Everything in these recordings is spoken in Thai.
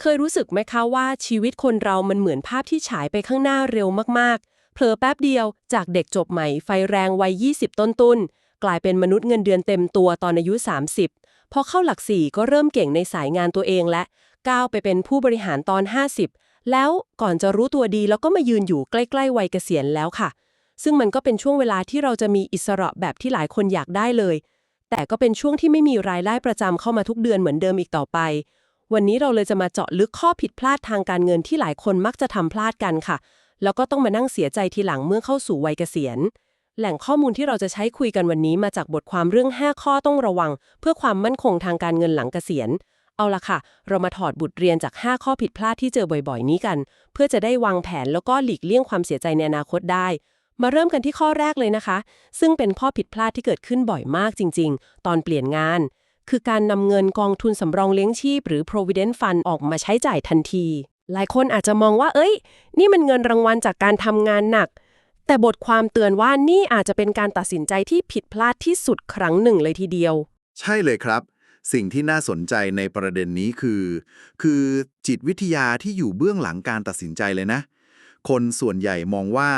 เคยรู้สึกไหมคะว่าชีวิตคนเรามันเหมือนภาพที่ฉายไปข้างหน้าเร็วมากๆเผลอแป๊บเดียวจากเด็กจบใหม่ไฟแรงวัย20ต้นๆกลายเป็นมนุษย์เงินเดือนเต็มตัวตอนอายุ30พอเข้าหลักสี่ก็เริ่มเก่งในสายงานตัวเองและก้าวไปเป็นผู้บริหารตอน50แล้วก่อนจะรู้ตัวดีแล้วก็มายืนอยู่ใกล้ๆวัยเกษียณแล้วค่ะซึ่งมันก็เป็นช่วงเวลาที่เราจะมีอิสระแบบที่หลายคนอยากได้เลยแต่ก็เป็นช่วงที่ไม่มีรายได้ประจำเข้ามาทุกเดือนเหมือนเดิมอีกต่อไป วันนี้เราเลยจะมาเจาะลึกข้อผิดพลาดทางการเงินที่หลายคนมักจะทำพลาดกันค่ะ แล้วก็ต้องมานั่งเสียใจทีหลังเมื่อเข้าสู่วัยเกษียณ แหล่งข้อมูลที่เราจะใช้คุยกันวันนี้มาจากบทความเรื่อง5ข้อต้องระวังเพื่อความมั่นคงทางการเงินหลังเกษียณ เอาล่ะค่ะ เรามาถอดบทเรียนจาก5ข้อผิดพลาดที่เจอบ่อยๆนี้กัน เพื่อจะได้วางแผนแล้วก็หลีกเลี่ยงความเสียใจในอนาคตได้ มาเริ่มกันที่ข้อแรกเลยนะคะ ซึ่งเป็นข้อผิดพลาดที่เกิดขึ้นบ่อยมากจริงๆ ตอนเปลี่ยนงาน คือการนำเงินกองทุนสำรองเลี้ยงชีพหรือ provident fund ออกมาใช้จ่ายทันที หลายคนอาจจะมองว่านี่มันเงินรางวัลจากการทำงานหนัก แต่บทความเตือนว่านี่อาจจะเป็นการตัดสินใจที่ผิดพลาดที่สุดครั้งหนึ่งเลยทีเดียว ใช่เลยครับสิ่งที่น่าสนใจในประเด็นนี้คือจิตวิทยาที่อยู่เบื้องหลังการตัดสินใจเลยนะคนส่วนใหญ่มองว่า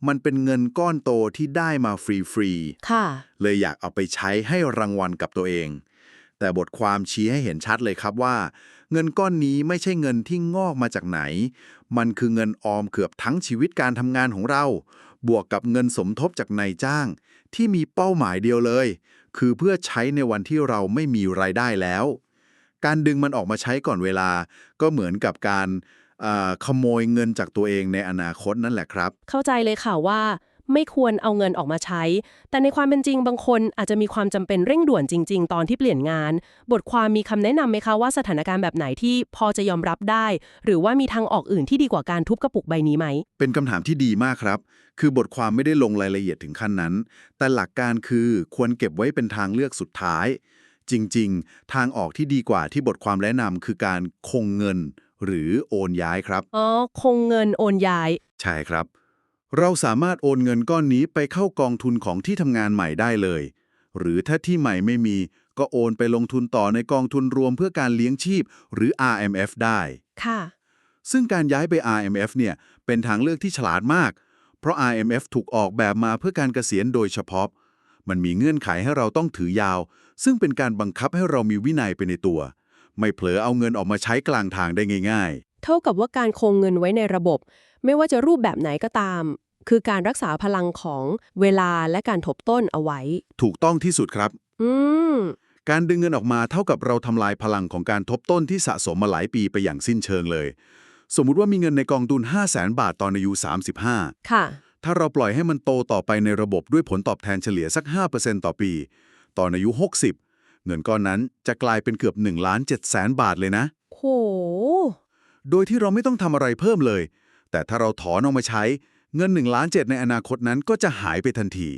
มันเป็นเงินก้อนโตที่ได้มาฟรีค่ะ ๆเลยอยากเอาไปใช้ให้รางวัลกับตัวเองแต่บทความชี้ให้เห็นชัดเลยครับว่าเงินก้อนนี้ไม่ใช่เงินที่งอกมาจากไหนมันคือเงินออมเกือบทั้งชีวิตการทำงานของเราบวกกับเงินสมทบจากนายจ้างที่มีเป้าหมายเดียวเลยคือเพื่อใช้ในวันที่เราไม่มีรายได้แล้วการดึงมันออกมาใช้ก่อนเวลาก็เหมือนกับการขโมยเงินจากตัวเองในอนาคตนั่นแหละครับ เข้าใจเลยค่ะว่าไม่ควรเอาเงินออกมาใช้ แต่ในความเป็นจริงบางคนอาจจะมีความจำเป็นเร่งด่วนจริงๆตอนที่เปลี่ยนงาน บทความมีคำแนะนำไหมคะว่าสถานการณ์แบบไหนที่พอจะยอมรับได้ หรือว่ามีทางออกอื่นที่ดีกว่าการทุบกระปุกใบนี้ไหม เป็นคำถามที่ดีมากครับ คือบทความไม่ได้ลงรายละเอียดถึงขั้นนั้น แต่หลักการคือควรเก็บไว้เป็นทางเลือกสุดท้าย จริงๆ ทางออกที่ดีกว่าที่บทความแนะนำคือการคงเงินหรือโอนย้ายครับ อ๋อ คงเงินโอนย้าย ใช่ครับ เราสามารถโอนเงินก้อนนี้ไปเข้ากองทุนของที่ทำงานใหม่ได้เลย หรือถ้าที่ใหม่ไม่มีก็โอนไปลงทุนต่อในกองทุนรวมเพื่อการเลี้ยงชีพหรือ RMF ได้ ค่ะ ซึ่งการย้ายไป RMF เนี่ยเป็นทางเลือกที่ฉลาดมาก เพราะ RMF ถูกออกแบบมาเพื่อการเกษียณโดยเฉพาะ มันมีเงื่อนไขให้เราต้องถือยาว ซึ่งเป็นการบังคับให้เรามีวินัยไปในตัว ไม่เผลอเอาเงินออกมาใช้กลางทางได้ง่ายเท่ากับว่าการคงเงินไว้ในระบบ ไม่ว่าจะรูปแบบไหนก็ตาม คือการรักษาพลังของเวลาและการทบต้นเอาไว้ ๆ ถูกต้องที่สุดครับ อืม การดึงเงินออกมาเท่ากับเราทำลายพลังของการทบต้นที่สะสมมาหลายปีไปอย่างสิ้นเชิงเลย สมมุติว่ามีเงินในกองทุน 500,000 บาทตอนอายุ 35 ค่ะ ถ้าเราปล่อยให้มันโตต่อไปในระบบด้วยผลตอบแทนเฉลี่ยสัก 5% ต่อปี ตอนอายุ 60 เงินก้อนนั้นจะกลายเป็นเกือบ 1,700,000 บาทเลยนะ โห โดยที่เราไม่ต้องทำอะไรเพิ่มเลย แต่ถ้าเราถอนออกมาใช้เงิน 1,700,000 ในอนาคตนั้นก็จะหายไปทันที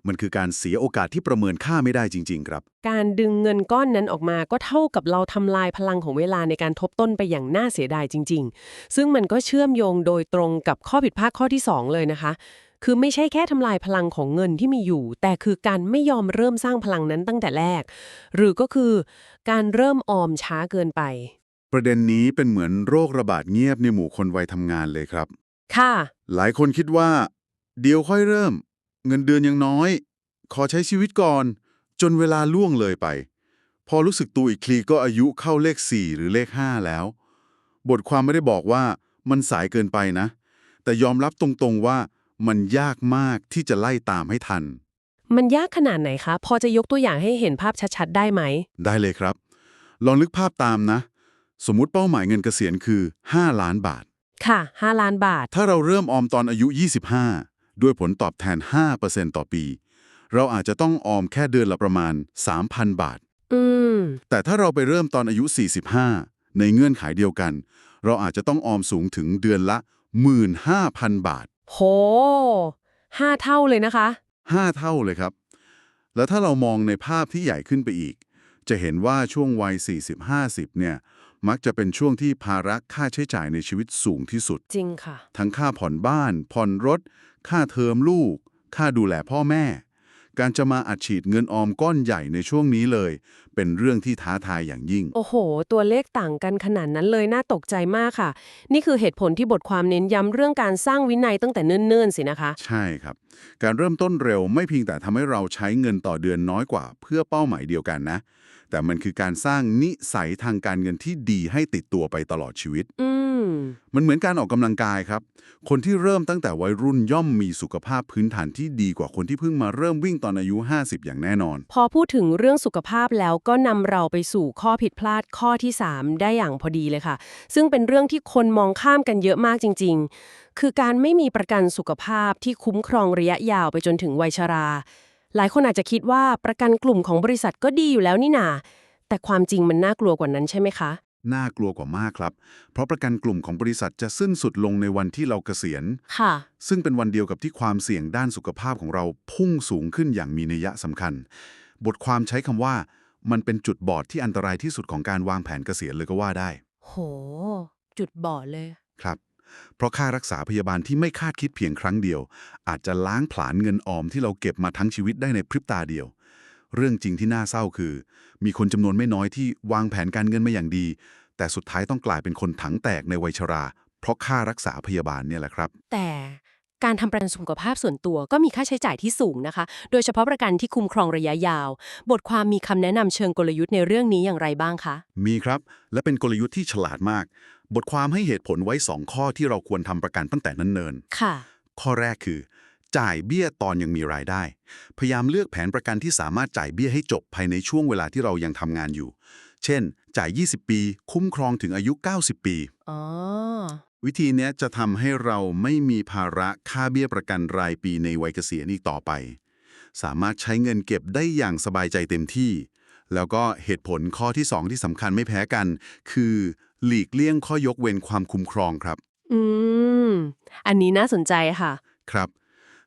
มันคือการเสียโอกาสที่ประเมินค่าไม่ได้จริงๆครับ การดึงเงินก้อนนั้นออกมาก็เท่ากับเราทำลายพลังของเวลาในการทบต้นไปอย่างน่าเสียดายจริงๆ ซึ่งมันก็เชื่อมโยงโดยตรงกับข้อผิดพลาดข้อที่2เลยนะคะ คือไม่ใช่แค่ทำลายพลังของเงินที่มีอยู่ แต่คือการไม่ยอมเริ่มสร้างพลังนั้นตั้งแต่แรก หรือก็คือการเริ่มออมช้าเกินไป ประเด็นนี้เป็นเหมือนโรคระบาดเงียบในหมู่คนวัยทำงานเลยครับ ค่ะ หลายคนคิดว่าเดี๋ยวค่อยเริ่ม เงินเดือนยังน้อย ขอใช้ชีวิตก่อน จนเวลาล่วงเลยไป พอรู้สึกตัวอีกทีก็อายุเข้าเลข 4 หรือเลข 5 แล้ว บทความไม่ได้บอกว่ามันสายเกินไปนะ แต่ยอมรับตรงๆว่ามันยากมากที่จะไล่ตามให้ทัน มันยากขนาดไหนคะ พอจะยกตัวอย่างให้เห็นภาพชัดๆได้ไหม ได้เลยครับ ลองนึกภาพตามนะ สมมุติเป้าหมายเงินเกษียณคือ 5 ล้านบาท ค่ะ5 ล้านบาท ถ้าเราเริ่มออมตอนอายุ 25 ด้วยผลตอบแทน 5% ต่อปี เราอาจจะต้องออมแค่เดือนละประมาณ 3,000 บาท อืม แต่ถ้าเราไปเริ่มตอนอายุ 45 ในเงื่อนไขเดียวกัน เราอาจจะต้องออมสูงถึงเดือนละ 15,000 บาท โห5 เท่าเลยนะคะ 5 เท่าเลยครับ แล้วถ้าเรามองในภาพที่ใหญ่ขึ้นไปอีก จะเห็นว่าช่วงวัย 40-50 เนี่ย มักจะเป็นช่วงที่ภาระค่าใช้จ่ายในชีวิตสูงที่สุด จริงค่ะ ทั้งค่าผ่อนบ้าน ผ่อนรถ ค่าเทอมลูก ค่าดูแลพ่อแม่ การจะมาอัดฉีดเงินออมก้อนใหญ่ในช่วงนี้เลยเป็นเรื่องที่ท้าทายอย่างยิ่ง โอ้โห ตัวเลขต่างกันขนาดนั้นเลยน่าตกใจมากค่ะ นี่คือเหตุผลที่บทความเน้นย้ำเรื่องการสร้างวินัยตั้งแต่เนิ่นๆสินะคะ ใช่ครับการเริ่มต้นเร็วไม่เพียงแต่ทำให้เราใช้เงินต่อเดือนน้อยกว่าเพื่อเป้าหมายเดียวกันนะแต่มันคือการสร้างนิสัยทางการเงินที่ดีให้ติดตัวไปตลอดชีวิต อืม มันเหมือนการออกกำลังกายครับคนที่เริ่มตั้งแต่วัยรุ่นย่อมมีสุขภาพพื้นฐานที่ดีกว่าคนที่เพิ่งมาเริ่มวิ่งตอนอายุ50อย่างแน่นอน พอพูดถึงเรื่องสุขภาพแล้วก็นำเราไปสู่ข้อผิดพลาดข้อที่ 3 ได้อย่างพอดีเลยค่ะ ซึ่งเป็นเรื่องที่คนมองข้ามกันเยอะมากจริงๆ คือการไม่มีประกันสุขภาพที่คุ้มครองระยะยาวไปจนถึงวัยชรา หลายคนอาจจะคิดว่าประกันกลุ่มของบริษัทก็ดีอยู่แล้วนี่นาแต่ความจริงมันน่ากลัวกว่านั้นใช่ไหมคะ น่ากลัวกว่ามากครับเพราะประกันกลุ่มของบริษัทจะสิ้นสุดลงในวันที่เราเกษียณค่ะ ซึ่งเป็นวันเดียวกับที่ความเสี่ยงด้านสุขภาพของเราพุ่งสูงขึ้นอย่างมีนัยสำคัญ บทความใช้คำว่ามันเป็นจุดบอดที่อันตรายที่สุดของการวางแผนเกษียณเลยก็ว่าได้ โห จุดบอดเลย ครับ เพราะค่ารักษาพยาบาลที่ไม่คาดคิดเพียงครั้งเดียว อาจจะล้างผลาญเงินออมที่เราเก็บมาทั้งชีวิตได้ในพริบตาเดียว เรื่องจริงที่น่าเศร้าคือ มีคนจำนวนไม่น้อยที่วางแผนการเงินมาอย่างดี แต่สุดท้ายต้องกลายเป็นคนถังแตกในวัยชรา เพราะค่ารักษาพยาบาลเนี่ยแหละครับ แต่การทำประกันสุขภาพส่วนตัวก็มีค่าใช้จ่ายที่สูงนะคะ โดยเฉพาะประกันที่คุ้มครองระยะยาว บทความมีคำแนะนำเชิงกลยุทธ์ในเรื่องนี้อย่างไรบ้างคะ มีครับ และเป็นกลยุทธ์ที่ฉลาดมาก บทความให้เหตุผลไว้ 2 ข้อที่เราควรทำประกันตั้งแต่เนิ่นๆ ค่ะ ข้อแรกคือ จ่ายเบี้ยตอนยังมีรายได้ พยายามเลือกแผนประกันที่สามารถจ่ายเบี้ยให้จบภายในช่วงเวลาที่เรายังทำงานอยู่ เช่น จ่าย 20 ปี คุ้มครองถึงอายุ 90 ปี อ๋อ วิธีเนี้ยจะทำให้เราไม่มีภาระค่าเบี้ยประกันรายปีในวัยเกษียณอีกต่อไป สามารถใช้เงินเก็บได้อย่างสบายใจเต็มที่ แล้วก็เหตุผลข้อที่ 2 ที่สำคัญไม่แพ้กัน คือหลีกเลี่ยงข้อยกเว้นความคุ้มครองครับ อืม อันนี้น่าสนใจค่ะ ครับ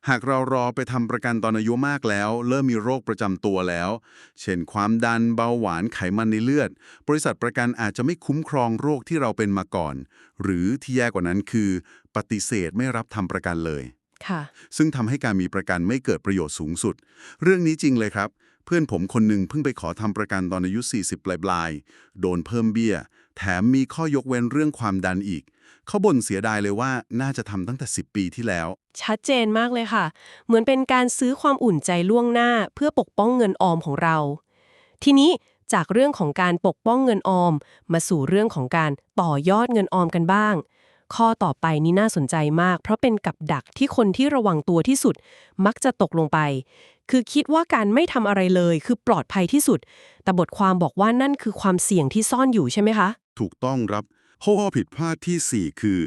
หากเรารอไปทำประกันตอนอายุมากแล้ว เริ่มมีโรคประจำตัวแล้ว เช่นความดันเบาหวานไขมันในเลือด บริษัทประกันอาจจะไม่คุ้มครองโรคที่เราเป็นมาก่อน หรือที่แย่กว่านั้นคือ ปฏิเสธไม่รับทำประกันเลย ค่ะ ซึ่งทำให้การมีประกันไม่เกิดประโยชน์สูงสุด เรื่องนี้จริงเลยครับ เพื่อนผมคนหนึ่งเพิ่งไปขอทำประกันตอนอายุ 40 ปลายๆโดนเพิ่มเบี้ย แถมมีข้อยกเว้นเรื่องความดันอีก เขาบ่นเสียดายเลยว่าน่าจะทำตั้งแต่ 10 ปีที่แล้ว ชัดเจนมากเลยค่ะ เหมือนเป็นการซื้อความอุ่นใจล่วงหน้าเพื่อปกป้องเงินออมของเรา ทีนี้จากเรื่องของการปกป้องเงินออม มาสู่เรื่องของการต่อยอดเงินออมกันบ้าง ข้อต่อไปนี้น่าสนใจมาก เพราะเป็นกับดักที่คนที่ระวังตัวที่สุด มักจะตกลงไป คือคิดว่าการไม่ทำอะไรเลยคือปลอดภัยที่สุด แต่บทความบอกว่านั่นคือความเสี่ยงที่ซ่อนอยู่ใช่ไหมคะ ถูกต้องครับข้อผิดพลาดทีสี่ 4 คือ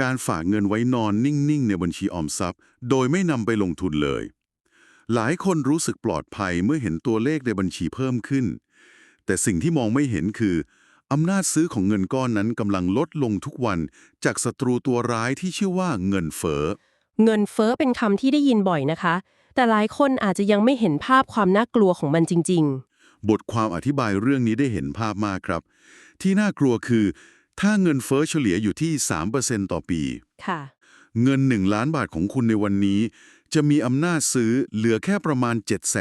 การฝากเงินไว้นอนนิ่งๆในบัญชีออมทรัพย์ โดยไม่นำไปลงทุนเลย หลายคนรู้สึกปลอดภัยเมื่อเห็นตัวเลขในบัญชีเพิ่มขึ้น แต่สิ่งที่มองไม่เห็นคืออำนาจซื้อของเงินก้อนนั้นกำลังลดลงทุกวันจากศัตรูตัวร้ายที่ชื่อว่าเงินเฟ้อ เงินเฟ้อเป็นคำที่ได้ยินบ่อยนะคะ แต่หลายคนอาจจะยังไม่เห็นภาพความน่ากลัวของมันจริง บทความอธิบายเรื่องนี้ได้เห็นภาพมากครับ ที่น่ากลัวคือ ถ้าเงินเฟ้อเฉลี่ยอยู่ที่ 3% ต่อปี ๆ ค่ะ เงิน 1 ล้านบาทของคุณในวันนี้ จะมีอำนาจซื้อเหลือแค่ประมาณ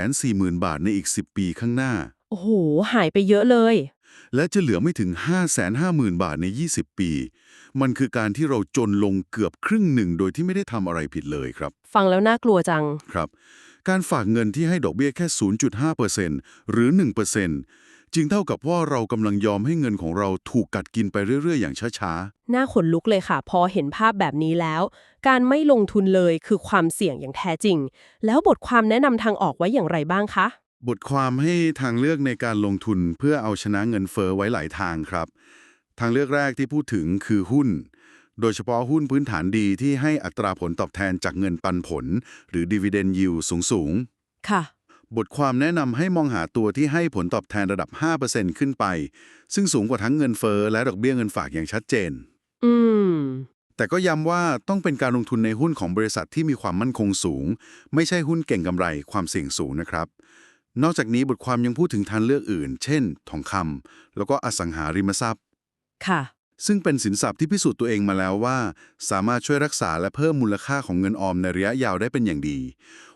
740,000 บาทในอีก 10 ปีข้างหน้า โอ้โห หายไปเยอะเลย และจะเหลือไม่ถึง 550,000 บาทใน 20 ปี มันคือการที่เราจนลงเกือบครึ่งหนึ่งโดยที่ไม่ได้ทำอะไรผิดเลยครับ ฟังแล้วน่ากลัวจัง ครับ การฝากเงินที่ให้ดอกเบี้ยแค่ 0.5% หรือ 1%จึงเท่ากับว่าเรากำลังยอมให้เงินของเราถูกกัดกินไปเรื่อยๆ อย่างช้าๆ น่าขนลุกเลยค่ะ พอเห็นภาพแบบนี้แล้ว การไม่ลงทุนเลยคือความเสี่ยงอย่างแท้จริง แล้วบทความแนะนำทางออกไว้อย่างไรบ้างคะ บทความให้ทางเลือกในการลงทุนเพื่อเอาชนะเงินเฟ้อไว้หลายทางครับ ทางเลือกแรกที่พูดถึงคือหุ้น โดยเฉพาะหุ้นพื้นฐานดีที่ให้อัตราผลตอบแทนจากเงินปันผล หรือ dividend yield สูง ค่ะ บทความแนะนำให้มองหาตัวที่ให้ผลตอบแทนระดับ 5% ขึ้นไป ซึ่งสูงกว่าทั้งเงินเฟ้อและดอกเบี้ยเงินฝากอย่างชัดเจน อืม แต่ก็ย้ำว่าต้องเป็นการลงทุนในหุ้นของบริษัทที่มีความมั่นคงสูง ไม่ใช่หุ้นเก่งกำไรความเสี่ยงสูงนะครับ นอกจากนี้บทความยังพูดถึงทางเลือกอื่น เช่น ทองคำแล้วก็อสังหาริมทรัพย์ ค่ะ ซึ่งเป็นสินทรัพย์ที่พิสูจน์ตัวเองมาแล้วว่าสามารถช่วยรักษาและเพิ่มมูลค่าของเงินออมในระยะยาวได้เป็นอย่างดี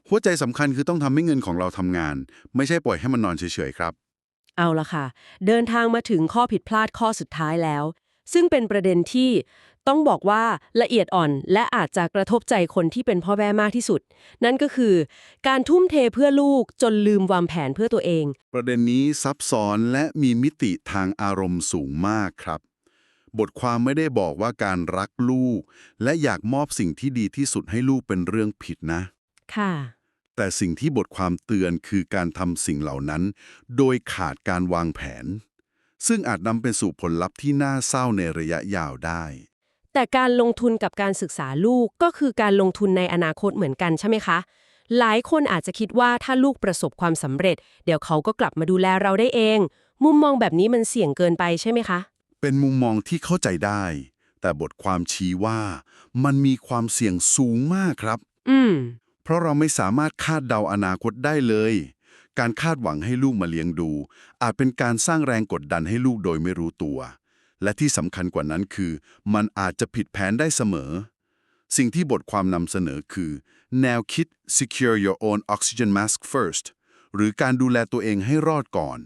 หัวใจสำคัญคือต้องทำให้เงินของเราทำงานไม่ใช่ปล่อยให้มันนอนเฉยๆครับเอาละค่ะเดินทางมาถึงข้อผิดพลาดข้อสุดท้ายแล้วซึ่งเป็นประเด็นที่ต้องบอกว่าละเอียดอ่อนและอาจจะกระทบใจคนที่เป็นพ่อแม่มากที่สุดนั่นก็คือการทุ่มเทเพื่อลูกจนลืมวางแผนเพื่อตัวเองประเด็นนี้ซับซ้อนและมีมิติทางอารมณ์สูงมากครับบทความไม่ได้บอกว่าการรักลูกและอยากมอบสิ่งที่ดีที่สุดให้ลูกเป็นเรื่องผิดนะ ค่ะแต่สิ่งที่บทความเตือนคือการทำสิ่งเหล่านั้นโดยขาดการวางแผนซึ่งอาจนำไปสู่ผลลัพธ์ที่น่าเศร้าในระยะยาวได้ แต่การลงทุนกับการศึกษาลูกก็คือการลงทุนในอนาคตเหมือนกันใช่ไหมคะหลายคนอาจจะคิดว่าถ้าลูกประสบความสำเร็จเดี๋ยวเขาก็กลับมาดูแลเราได้เองมุมมองแบบนี้มันเสี่ยงเกินไปใช่ไหมคะเป็นมุมมองที่เข้าใจได้ แต่บทความชี้ว่ามันมีความเสี่ยงสูงมากครับ อืมเพราะเราไม่สามารถคาดเดาอนาคตได้เลย การคาดหวังให้ลูกมาเลี้ยงดูอาจเป็นการสร้างแรงกดดันให้ลูกโดยไม่รู้ตัว และที่สำคัญกว่านั้นคือมันอาจจะผิดแผนได้เสมอ สิ่งที่บทความนำเสนอคือ แนวคิด secure your own oxygen mask first หรือการดูแลตัวเองให้รอดก่อน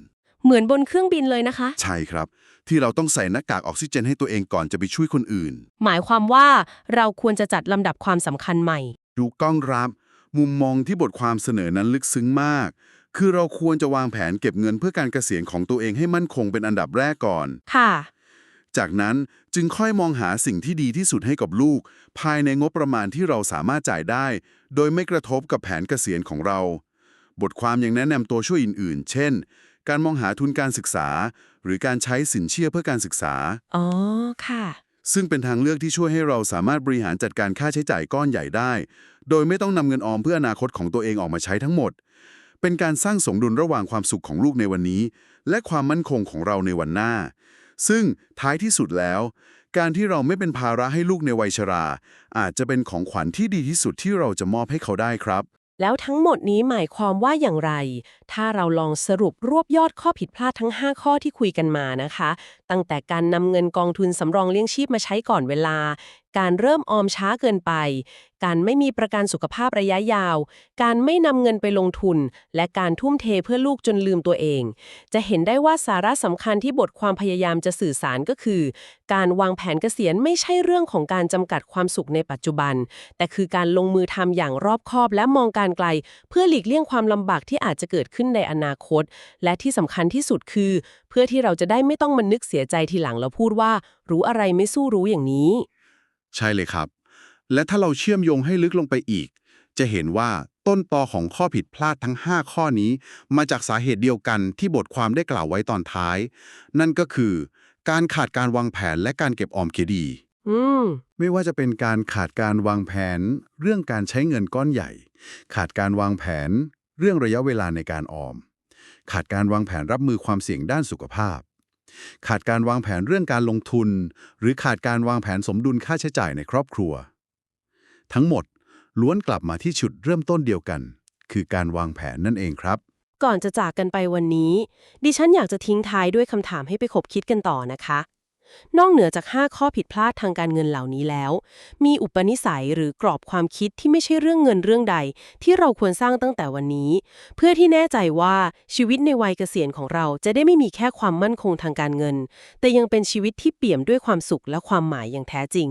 เหมือนบนเครื่องบินเลยนะคะใช่ครับ ที่เราต้องใส่หน้ากากออกซิเจนให้ตัวเองก่อนจะไปช่วยคนอื่น หมายความว่าเราควรจะจัดลำดับความสำคัญใหม่ดูกล้องรับมุมมองที่บทความเสนอนั้นลึกซึ้งมาก คือเราควรจะวางแผนเก็บเงินเพื่อการเกษียณของตัวเองให้มั่นคงเป็นอันดับแรกก่อนค่ะจากนั้นจึงค่อยมองหาสิ่งที่ดีที่สุดให้กับลูก ภายในงบประมาณที่เราสามารถจ่ายได้ โดยไม่กระทบกับแผนเกษียณของเรา บทความยังแนะนำตัวช่วยอื่นๆ เช่น การมองหาทุนการศึกษา หรือการใช้สินเชื่อเพื่อการศึกษาอ๋อค่ะซึ่งเป็นทางเลือกที่ช่วยให้เราสามารถบริหารจัดการค่าใช้จ่ายก้อนใหญ่ได้ โดยไม่ต้องนำเงินออมเพื่ออนาคตของตัวเองออกมาใช้ทั้งหมด เป็นการสร้างสมดุลระหว่างความสุขของลูกในวันนี้ และความมั่นคงของเราในวันหน้า ซึ่งท้ายที่สุดแล้ว การที่เราไม่เป็นภาระให้ลูกในวัยชราอาจจะเป็นของขวัญที่ดีที่สุดที่เราจะมอบให้เขาได้ครับแล้วทั้งหมดนี้หมายความว่าอย่างไร ถ้าเราลองสรุปรวบยอดข้อผิดพลาดทั้ง 5 ข้อที่คุยกันมานะคะ ตั้งแต่การนำเงินกองทุนสำรองเลี้ยงชีพมาใช้ก่อนเวลา การเริ่มออมช้าเกินไป การไม่มีประกันสุขภาพระยะยาว การไม่นำเงินไปลงทุน และการทุ่มเทเพื่อลูกจนลืมตัวเอง จะเห็นได้ว่าสาระสำคัญที่บทความพยายามจะสื่อสารก็คือ การวางแผนเกษียณไม่ใช่เรื่องของการจำกัดความสุขในปัจจุบัน แต่คือการลงมือทำอย่างรอบคอบและมองการไกล เพื่อหลีกเลี่ยงความลำบากที่อาจจะเกิดขึ้นในอนาคต และที่สำคัญที่สุดคือ เพื่อที่เราจะได้ไม่ต้องมานึกเสียใจทีหลังแล้วพูดว่ารู้อะไรไม่สู้รู้อย่างนี้ใช่เลยครับ และถ้าเราเชื่อมโยงให้ลึกลงไปอีก จะเห็นว่าต้นตอของข้อผิดพลาดทั้ง 5 ข้อนี้ มาจากสาเหตุเดียวกันที่บทความได้กล่าวไว้ตอนท้าย นั่นก็คือการขาดการวางแผนและการเก็บออมเคดีไม่ว่าจะเป็นการขาดการวางแผนเรื่องการใช้เงินก้อนใหญ่ ขาดการวางแผนเรื่องระยะเวลาในการออม ขาดการวางแผนรับมือความเสี่ยงด้านสุขภาพ ขาดการวางแผนเรื่องการลงทุน หรือขาดการวางแผนสมดุลค่าใช้จ่ายในครอบครัว ทั้งหมดล้วนกลับมาที่จุดเริ่มต้นเดียวกัน คือการวางแผนนั่นเองครับ ก่อนจะจากกันไปวันนี้ ดิฉันอยากจะทิ้งท้ายด้วยคำถามให้ไปคบคิดกันต่อนะคะ นอกเหนือจาก 5 ข้อผิดพลาดทางการเงินเหล่านี้แล้ว มีอุปนิสัยหรือกรอบความคิดที่ไม่ใช่เรื่องเงินเรื่องใด ที่เราควรสร้างตั้งแต่วันนี้ เพื่อที่แน่ใจว่าชีวิตในวัยเกษียณของเราจะได้ไม่มีแค่ความมั่นคงทางการเงิน แต่ยังเป็นชีวิตที่เปี่ยมด้วยความสุขและความหมายอย่างแท้จริง